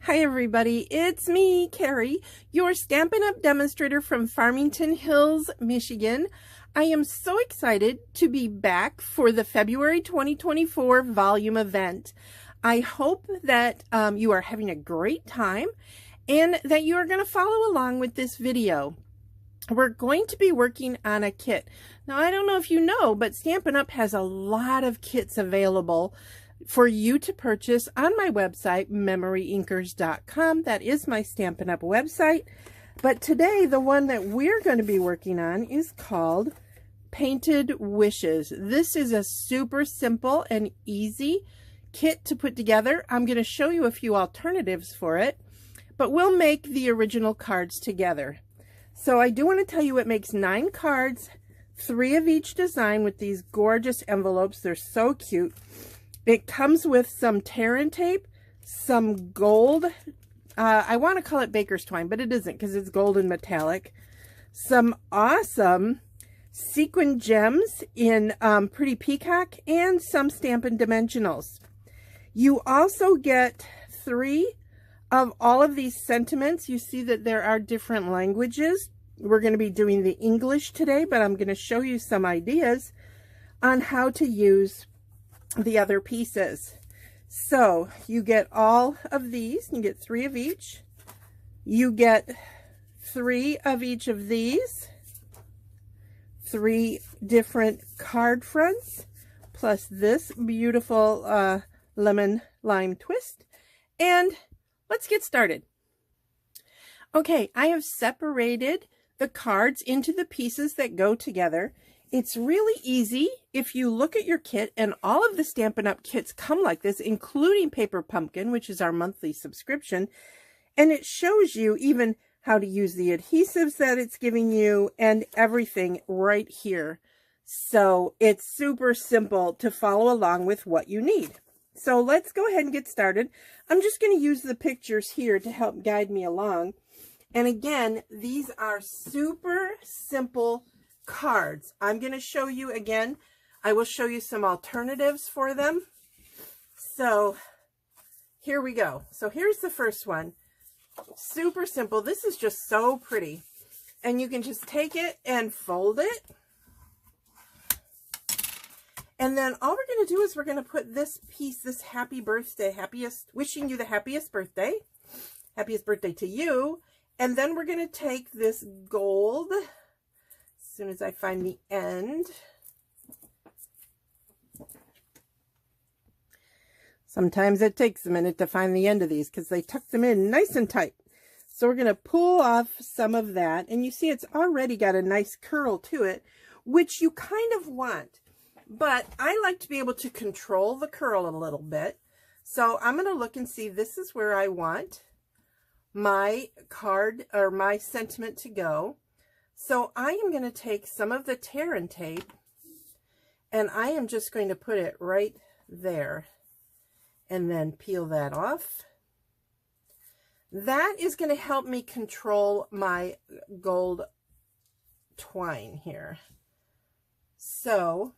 Hi everybody, it's me, Karie, your Stampin' Up! Demonstrator from Farmington Hills, Michigan. I am so excited to be back for the February 2024 volume event. I hope that you are having a great time and that you are going to follow along with this video. We're going to be working on a kit. Now, I don't know if you know, but Stampin' Up! Has a lot of kits available for you to purchase on my website, memoryinkers.com. That is my Stampin' Up! Website. But today, the one that we're going to be working on is called Painted Wishes. This is a super simple and easy kit to put together. I'm going to show you a few alternatives for it, but we'll make the original cards together. So I do want to tell you it makes 9 cards, 3 of each design with these gorgeous envelopes. They're so cute. It comes with some tear-in tape, some gold, I want to call it baker's twine, but it isn't because it's gold and metallic. Some awesome sequin gems in Pretty Peacock, and some Stampin' Dimensionals. You also get 3 of all of these sentiments. You see that there are different languages. We're going to be doing the English today, but I'm going to show you some ideas on how to use the other pieces. So you get all of these. You get 3 of each. You get 3 of each of these. 3 different card fronts, plus this beautiful lemon lime twist. And let's get started. Okay, I have separated the cards into the pieces that go together. It's really easy if you look at your kit, and all of the Stampin' Up! Kits come like this, including Paper Pumpkin, which is our monthly subscription. And it shows you even how to use the adhesives that it's giving you and everything right here. So it's super simple to follow along with what you need. So let's go ahead and get started. I'm just going to use the pictures here to help guide me along. And again, these are super simple cards. I'm going to show you again. I will show you some alternatives for them. So here we go. So here's the first one. Super simple. This is just so pretty. And you can just take it and fold it. And then all we're going to do is we're going to put this piece, this happy birthday, wishing you the happiest birthday to you. And then we're going to take this gold, as soon as I find the end. Sometimes it takes a minute to find the end of these because they tuck them in nice and tight. So we're going to pull off some of that. And you see it's already got a nice curl to it, which you kind of want. But I like to be able to control the curl a little bit. So I'm going to look and see, this is where I want my card or my sentiment to go. So I am going to take some of the tear-in tape, and I am just going to put it right there and then peel that off. That is going to help me control my gold twine here. So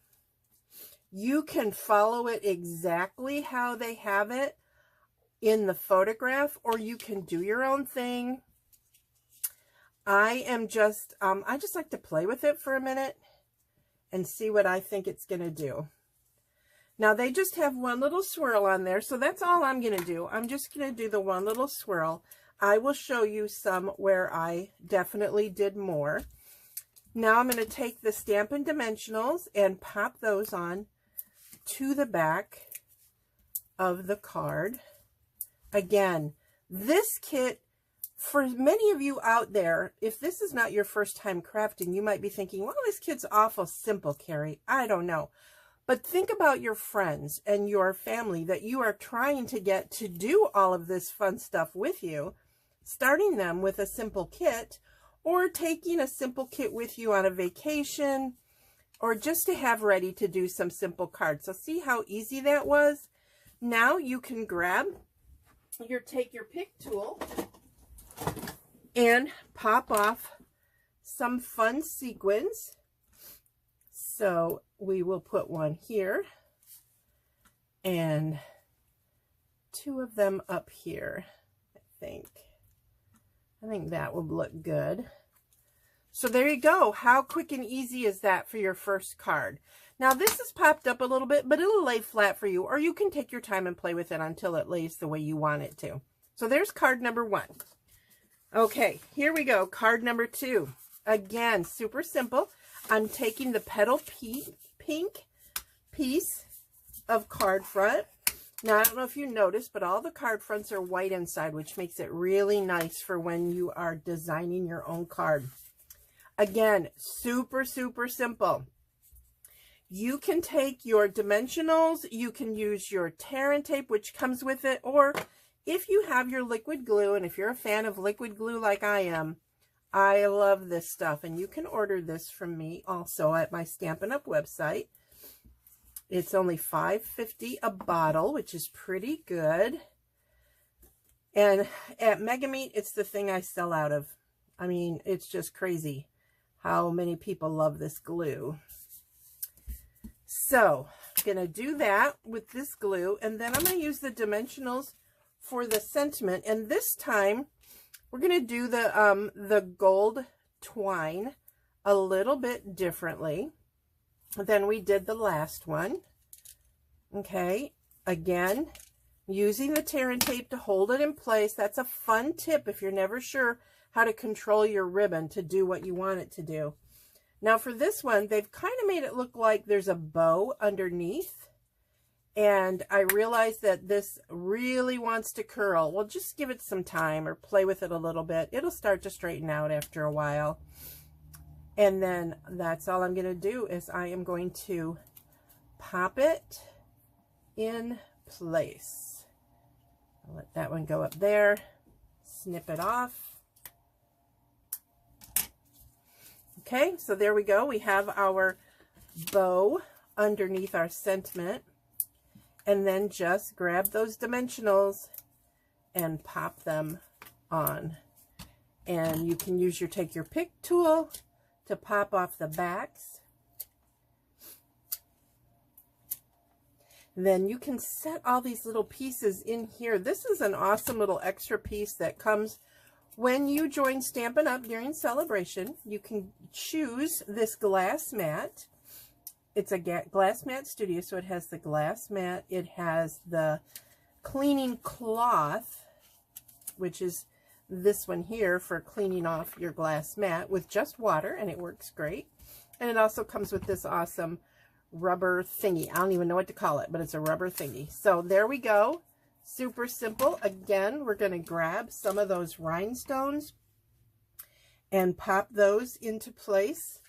you can follow it exactly how they have it in the photograph, or you can do your own thing. I just like to play with it for a minute and see what I think it's going to do. Now they just have one little swirl on there, so that's all I'm going to do. I'm just going to do the one little swirl. I will show you some where I definitely did more. Now I'm going to take the Stampin' Dimensionals and pop those on to the back of the card. Again, this kit, for many of you out there, if this is not your first time crafting, you might be thinking, well, this kit's awful simple, Karie. I don't know. But think about your friends and your family that you are trying to get to do all of this fun stuff with you, starting them with a simple kit, or taking a simple kit with you on a vacation, or just to have ready to do some simple cards. So see how easy that was? Now you can take your pick tool and pop off some fun sequins. So we will put one here and 2 of them up here. think that would look good. So there you go. How quick and easy is that for your first card? Now this is popped up a little bit, but it'll lay flat for you, or you can take your time and play with it until it lays the way you want it to. So there's card number 1. Okay, here we go. Card number 2. Again, super simple. I'm taking the petal pink piece of card front. Now, I don't know if you noticed, but all the card fronts are white inside, which makes it really nice for when you are designing your own card. Again, super, super simple. You can take your dimensionals, you can use your tear and tape, which comes with it, or if you have your liquid glue, and if you're a fan of liquid glue like I am, I love this stuff, and you can order this from me also at my Stampin' Up! Website. It's only $5.50 a bottle, which is pretty good. And at Mega Meat, it's the thing I sell out of. I mean, it's just crazy how many people love this glue. So, I'm going to do that with this glue, and then I'm going to use the dimensionals for the sentiment. And this time, we're going to do the gold twine a little bit differently than we did the last one. Okay, again, using the tear and tape to hold it in place. That's a fun tip if you're never sure how to control your ribbon to do what you want it to do. Now for this one, they've kind of made it look like there's a bow underneath. And I realize that this really wants to curl. Well, just give it some time or play with it a little bit. It'll start to straighten out after a while. And then that's all I'm going to do is I am going to pop it in place. I'll let that one go up there. Snip it off. Okay, so there we go. We have our bow underneath our sentiment. And then just grab those dimensionals and pop them on. And you can use take your pick tool to pop off the backs. Then you can set all these little pieces in here. This is an awesome little extra piece that comes when you join Stampin' Up! During celebration. You can choose this glass mat. It's a glass mat studio, so it has the glass mat. It has the cleaning cloth, which is this one here for cleaning off your glass mat with just water, and it works great. And it also comes with this awesome rubber thingy. I don't even know what to call it, but it's a rubber thingy. So there we go. Super simple. Again, we're going to grab some of those rhinestones and pop those into place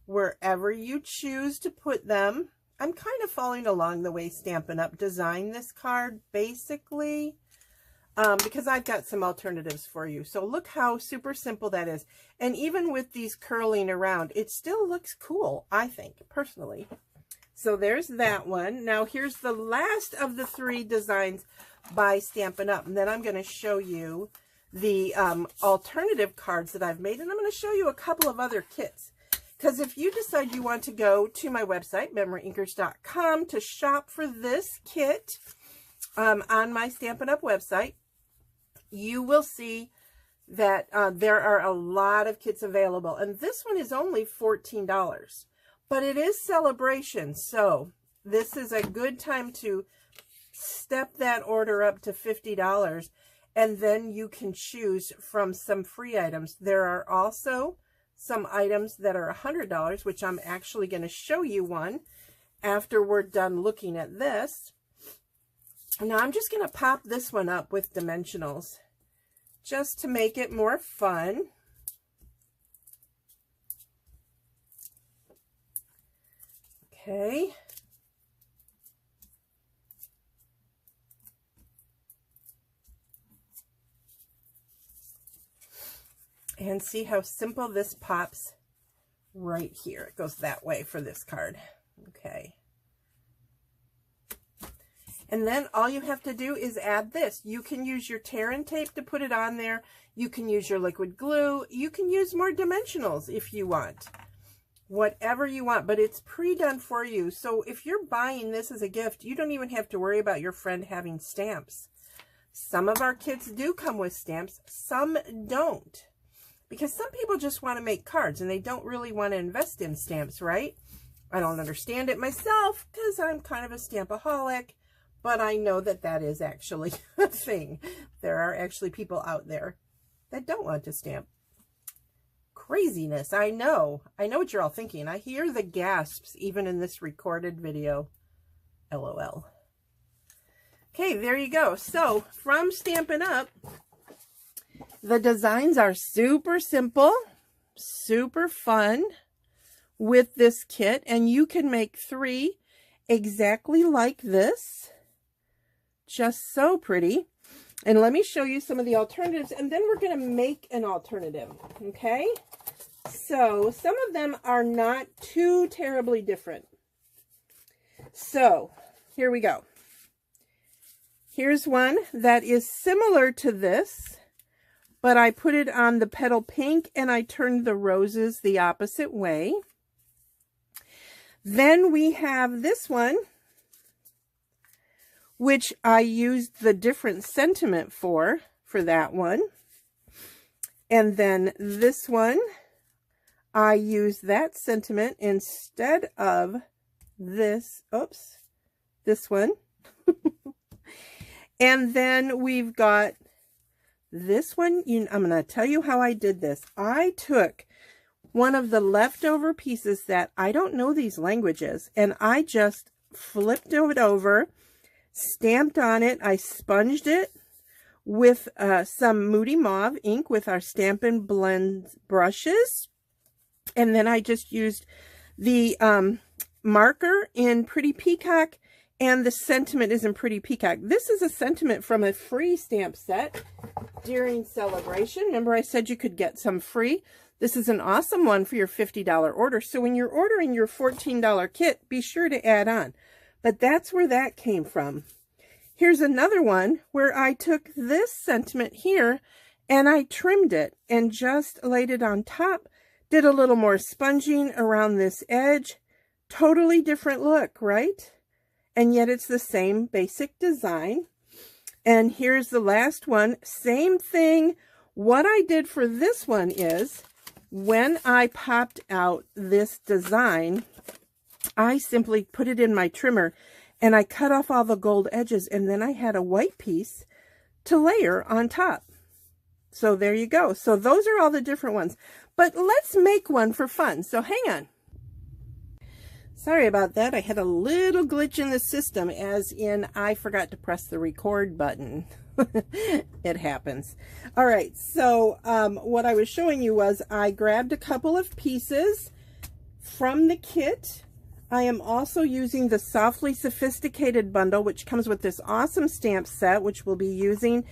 wherever you choose to put them. I'm kind of following along the way Stampin' Up! Designed this card, basically, because I've got some alternatives for you. So look how super simple that is. And even with these curling around, it still looks cool, I think, personally. So there's that one. Now here's the last of the 3 designs by Stampin' Up! And then I'm going to show you the alternative cards that I've made. And I'm going to show you a couple of other kits. Because if you decide you want to go to my website, memoryinkers.com, to shop for this kit on my Stampin' Up! Website, you will see that there are a lot of kits available. And this one is only $14. But it is celebration, so this is a good time to step that order up to $50, and then you can choose from some free items. There are also some items that are $100, which I'm actually going to show you one after we're done looking at this. Now I'm just going to pop this one up with dimensionals just to make it more fun. Okay. And see how simple this pops right here. It goes that way for this card. Okay. And then all you have to do is add this. You can use your tear and tape to put it on there. You can use your liquid glue. You can use more dimensionals if you want. Whatever you want, but it's pre-done for you. So if you're buying this as a gift, you don't even have to worry about your friend having stamps. Some of our kits do come with stamps, some don't. Because some people just want to make cards and they don't really want to invest in stamps, right? I don't understand it myself because I'm kind of a stampaholic, but I know that that is actually a thing. There are actually people out there that don't want to stamp. Craziness, I know. I know what you're all thinking. I hear the gasps even in this recorded video. LOL. Okay, there you go. So, from Stampin' Up!, the designs are super simple, super fun with this kit, and you can make 3 exactly like this. Just so pretty. And let me show you some of the alternatives, and then we're going to make an alternative, okay? So, some of them are not too terribly different. So, here we go. Here's one that is similar to this, but I put it on the petal pink and I turned the roses the opposite way. Then we have this one, which I used the different sentiment for that one. And then this one, I used that sentiment instead of this, oops, this one. And then we've got this one. I'm going to tell you how I did this. I took one of the leftover pieces that I don't know these languages, and I just flipped it over, stamped on it. I sponged it with some Moody Mauve ink with our Stampin' Blend brushes. And then I just used the marker in Pretty Peacock, and the sentiment is in Pretty Peacock. This is a sentiment from a free stamp set during celebration. Remember I said you could get some free? This is an awesome one for your $50 order. So when you're ordering your $14 kit, be sure to add on. But that's where that came from. Here's another one where I took this sentiment here and I trimmed it and just laid it on top. Did a little more sponging around this edge. Totally different look, right? And yet it's the same basic design. And here's the last one. Same thing. What I did for this one is when I popped out this design, I simply put it in my trimmer and I cut off all the gold edges, and then I had a white piece to layer on top. So there you go. So those are all the different ones. But let's make one for fun. So hang on. Sorry about that. I had a little glitch in the system, as in I forgot to press the record button. It happens. All right. So what I was showing you was I grabbed a couple of pieces from the kit. I am also using the Softly Sophisticated bundle, which comes with this awesome stamp set, which we'll be using,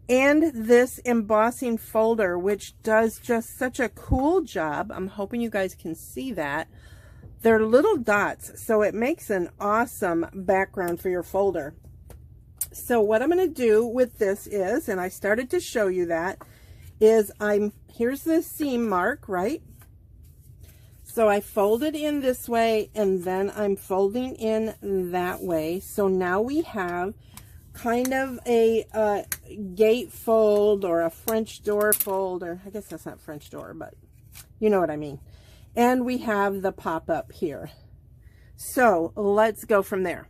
and this embossing folder, which does just such a cool job. I'm hoping you guys can see that. They're little dots, so it makes an awesome background for your folder. So what I'm going to do with this is, and I started to show you that, is here's the seam mark, right? So I fold it in this way, and then I'm folding in that way. So now we have kind of a gate fold or a French door fold, or I guess that's not French door, but you know what I mean. And we have the pop-up here. So let's go from there.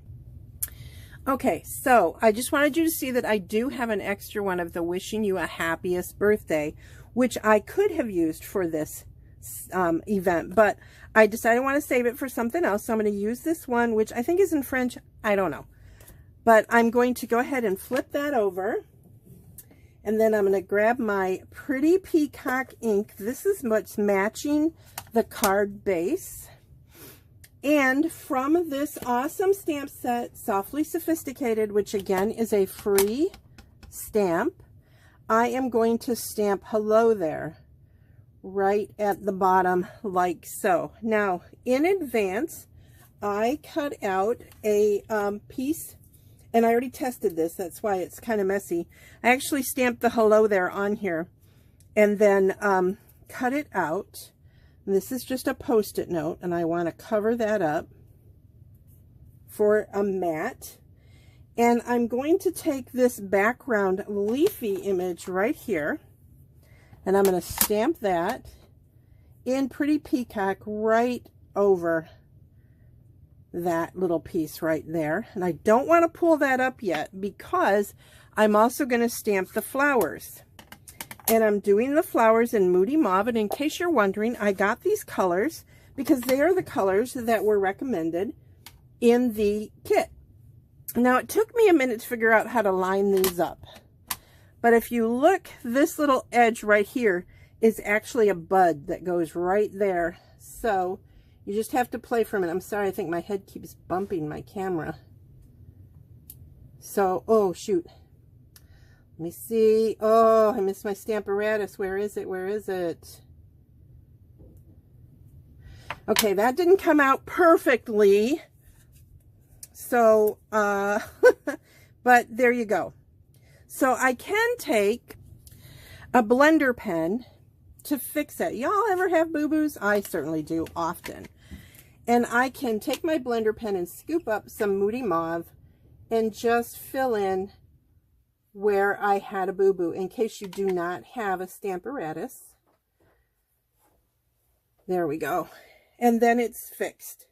Okay, so I just wanted you to see that I do have an extra one of the Wishing You a Happiest Birthday, which I could have used for this event, but I decided I want to save it for something else. So I'm going to use this one, which I think is in French. I don't know. But I'm going to go ahead and flip that over. And then I'm going to grab my Pretty Peacock ink. This is what's matching the card base. And from this awesome stamp set, Softly Sophisticated, which again is a free stamp, I am going to stamp hello there, right at the bottom like so. Now, in advance, I cut out a piece, and I already tested this, that's why it's kind of messy. I actually stamped the hello there on here, and then cut it out. And this is just a Post-it note, and I want to cover that up for a mat. And I'm going to take this background leafy image right here, and I'm going to stamp that in Pretty Peacock right over that little piece right there. And I don't want to pull that up yet because I'm also going to stamp the flowers. And I'm doing the flowers in Moody Mauve. And in case you're wondering, I got these colors because they are the colors that were recommended in the kit. Now, it took me a minute to figure out how to line these up. But if you look, this little edge right here is actually a bud that goes right there. So you just have to play for a minute. I'm sorry, I think my head keeps bumping my camera. So, oh, shoot. Let me see. Oh, I missed my Stamparatus. Where is it? Where is it? Okay, that didn't come out perfectly. So, but there you go. So I can take a blender pen to fix it. Y'all ever have boo-boos? I certainly do often. And I can take my blender pen and scoop up some Moody Mauve and just fill in where I had a boo-boo in case you do not have a Stamparatus. There we go. And then it's fixed.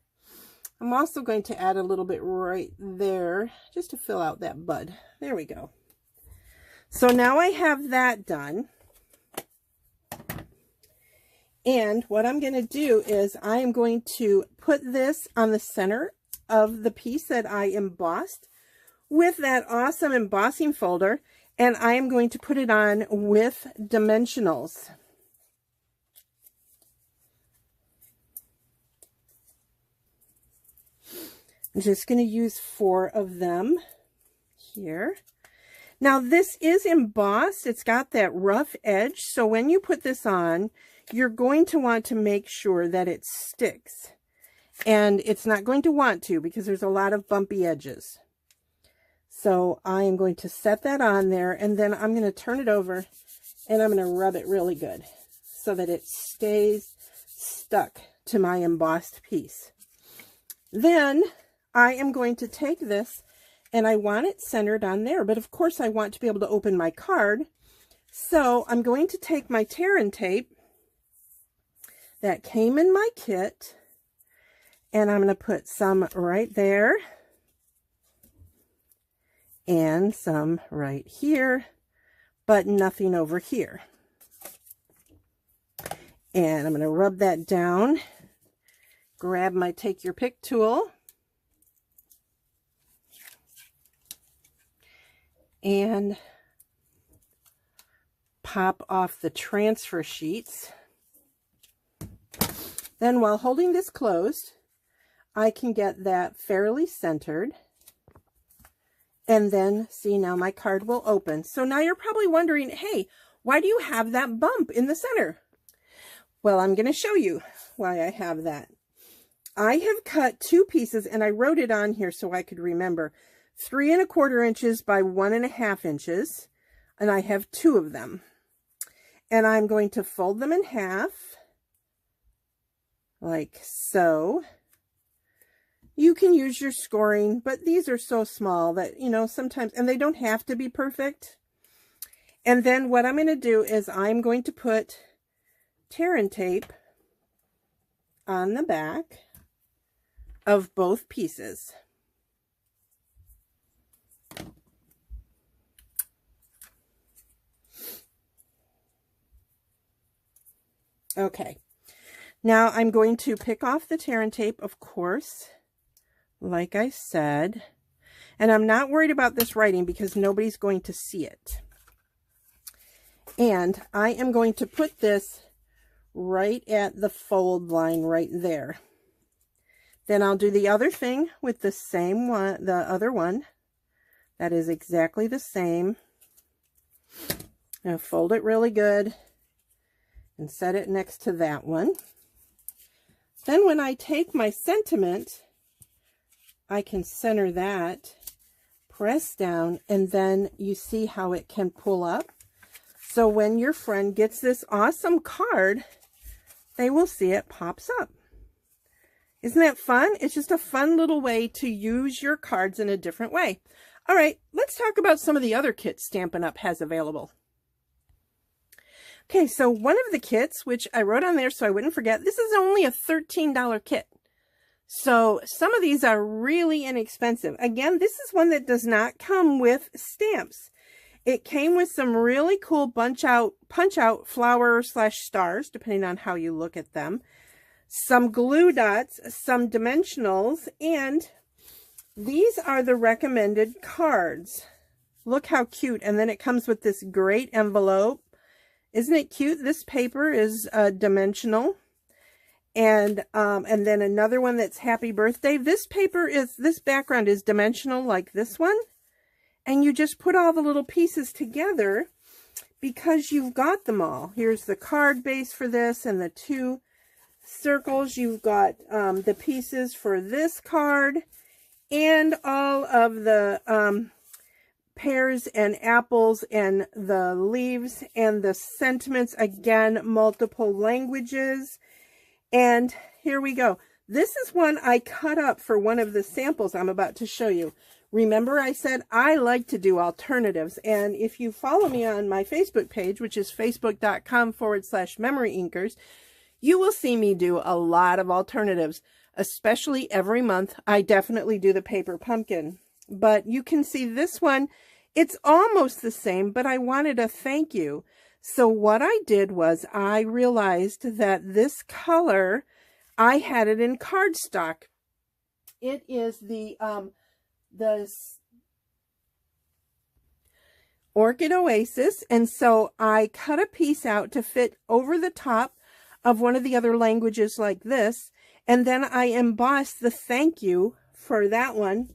I'm also going to add a little bit right there just to fill out that bud. There we go. So now I have that done. And what I'm going to do is I am going to put this on the center of the piece that I embossed with that awesome embossing folder. And I am going to put it on with dimensionals. I'm just going to use 4 of them here. Now this is embossed. It's got that rough edge. So when you put this on, you're going to want to make sure that it sticks. And it's not going to want to because there's a lot of bumpy edges. So I am going to set that on there, and then I'm going to turn it over and I'm going to rub it really good so that it stays stuck to my embossed piece. Then I am going to take this and I want it centered on there, but of course I want to be able to open my card. So I'm going to take my tear and tape that came in my kit, and I'm going to put some right there and some right here, but nothing over here. And I'm going to rub that down, grab my Take Your Pick tool, and pop off the transfer sheets. Then while holding this closed, I can get that fairly centered. And then, see, now my card will open. So now you're probably wondering, hey, why do you have that bump in the center? Well, I'm going to show you why I have that. I have cut 2 pieces, and I wrote it on here so I could remember. 3 1/4 inches by 1 1/2 inches, and I have 2 of them. And I'm going to fold them in half, like so. You can use your scoring, but these are so small that, you know, sometimes, and they don't have to be perfect. And then what I'm going to do is I'm going to put tear and tape on the back of both pieces. Okay, now I'm going to pick off the tear and tape, of course, like I said, and I'm not worried about this writing because nobody's going to see it. And I am going to put this right at the fold line right there. Then I'll do the other thing with the same one, the other one. That is exactly the same. Now fold it really good and set it next to that one. Then when I take my sentiment, I can center that, press down, and then you see how it can pull up. So when your friend gets this awesome card, they will see it pops up. Isn't that fun? It's just a fun little way to use your cards in a different way. All right, let's talk about some of the other kits Stampin' Up! Has available. Okay, so one of the kits, which I wrote on there so I wouldn't forget, this is only a $13 kit. So some of these are really inexpensive. Again, this is one that does not come with stamps. It came with some really cool punch out flower / stars, depending on how you look at them. Some glue dots, some dimensionals, and these are the recommended cards. Look how cute. And then it comes with this great envelope. Isn't it cute? This paper is dimensional. And then another one that's happy birthday. This background is dimensional like this one. And you just put all the little pieces together because you've got them all. Here's the card base for this and the 2 circles. You've got the pieces for this card and all of the pears and apples and the leaves and the sentiments. Again, multiple languages. And here we go. This is one I cut up for one of the samples I'm about to show you. Remember I said I like to do alternatives. And if you follow me on my Facebook page, which is facebook.com/memory inkers, you will see me do a lot of alternatives, especially every month. I definitely do the paper pumpkin. But you can see this one, it's almost the same, but I wanted a thank you. So what I did was I realized that this color, I had it in cardstock. It is the Orchid Oasis, and so I cut a piece out to fit over the top of one of the other languages like this, and then I embossed the thank you for that one.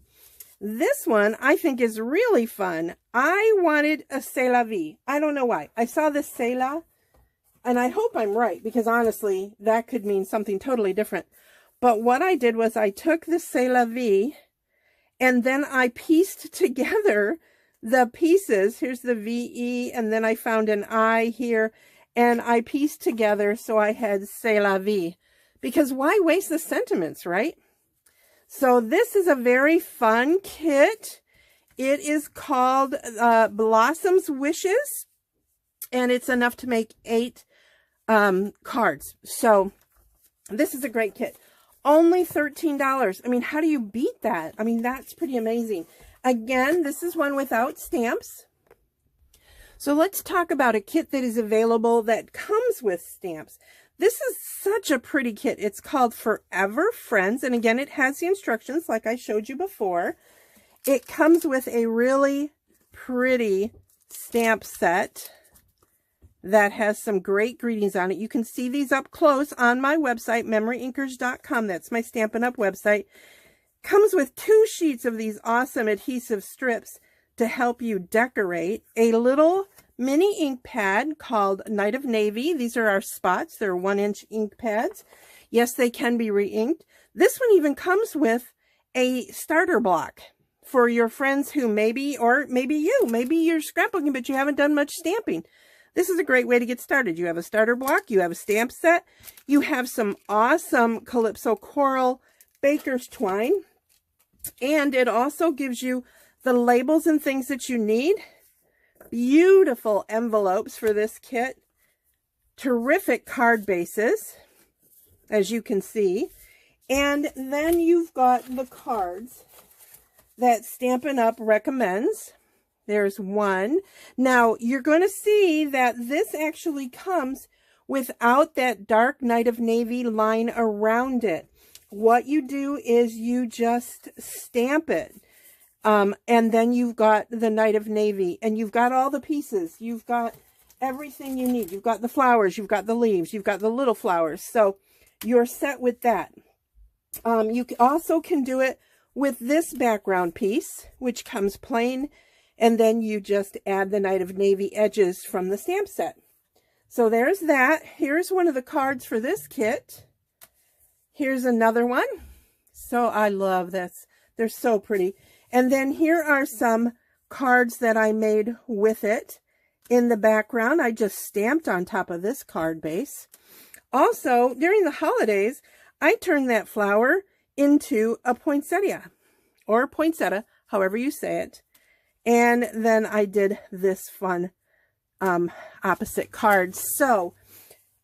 This one I think is really fun. I wanted a C'est la vie. I don't know why. I saw this C'est la, and I hope I'm right, because honestly, that could mean something totally different. But what I did was I took the C'est la vie, and then I pieced together the pieces. Here's the VE, and then I found an I here, and I pieced together so I had C'est la vie. Because why waste the sentiments, right? So this is a very fun kit. It is called Blossom's Wishes, and it's enough to make 8 cards. So this is a great kit. Only $13. I mean, how do you beat that? I mean, that's pretty amazing. Again, this is one without stamps. So let's talk about a kit that is available that comes with stamps. This is such a pretty kit. It's called Forever Friends. And again, it has the instructions like I showed you before. It comes with a really pretty stamp set that has some great greetings on it. You can see these up close on my website, memoryinkers.com. That's my Stampin' Up! Website. Comes with 2 sheets of these awesome adhesive strips to help you decorate. A little mini ink pad called Night of Navy. These are our spots. They're 1-inch ink pads. Yes, they can be re-inked. This one even comes with a starter block for your friends who maybe you're scrapbooking, but you haven't done much stamping. This is a great way to get started. You have a starter block, you have a stamp set, you have some awesome Calypso Coral baker's twine, and it also gives you the labels and things that you need. Beautiful envelopes for this kit. Terrific card bases, as you can see. And then you've got the cards that Stampin' Up! Recommends. There's one. Now, you're going to see that this actually comes without that dark Night of Navy line around it. What you do is you just stamp it. And then you've got the Night of Navy, and you've got all the pieces. You've got everything you need. You've got the flowers, you've got the leaves, you've got the little flowers. So you're set with that. You also can do it with this background piece, which comes plain, and then you just add the Night of Navy edges from the stamp set. So there's that. Here's one of the cards for this kit. Here's another one. So I love this. They're so pretty. And then here are some cards that I made with it. In the background, I just stamped on top of this card base. Also, during the holidays, I turned that flower into a poinsettia, or poinsettia, however you say it. And then I did this fun opposite card. So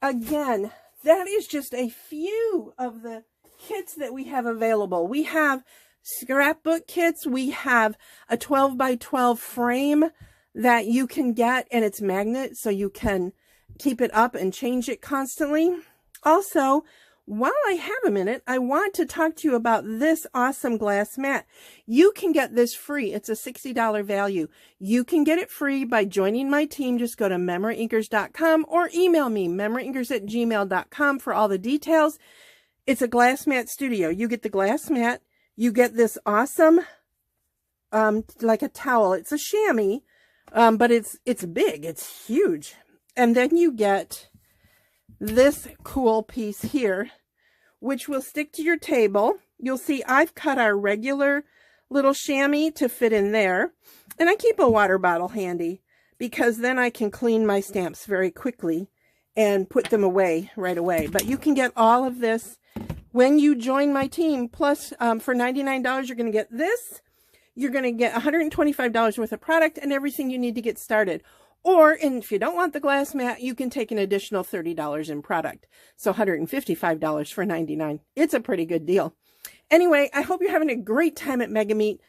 again, that is just a few of the kits that we have available. We have scrapbook kits. We have a 12 by 12 frame that you can get, and it's magnet, so you can keep it up and change it constantly. Also, while I have a minute, I want to talk to you about this awesome glass mat. You can get this free. It's a $60 value. You can get it free by joining my team. Just go to memoryinkers.com or email me, memoryinkers@gmail.com, for all the details. It's a glass mat studio. You get the glass mat. You get this awesome, like a towel. It's a chamois, but it's big. It's huge. And then you get this cool piece here, which will stick to your table. You'll see I've cut our regular little chamois to fit in there. And I keep a water bottle handy because then I can clean my stamps very quickly and put them away right away. But you can get all of this when you join my team. Plus, for $99, you're going to get this. You're going to get $125 worth of product and everything you need to get started. Or, and if you don't want the glass mat, you can take an additional $30 in product. So $155 for $99. It's a pretty good deal. Anyway, I hope you're having a great time at Mega Meet.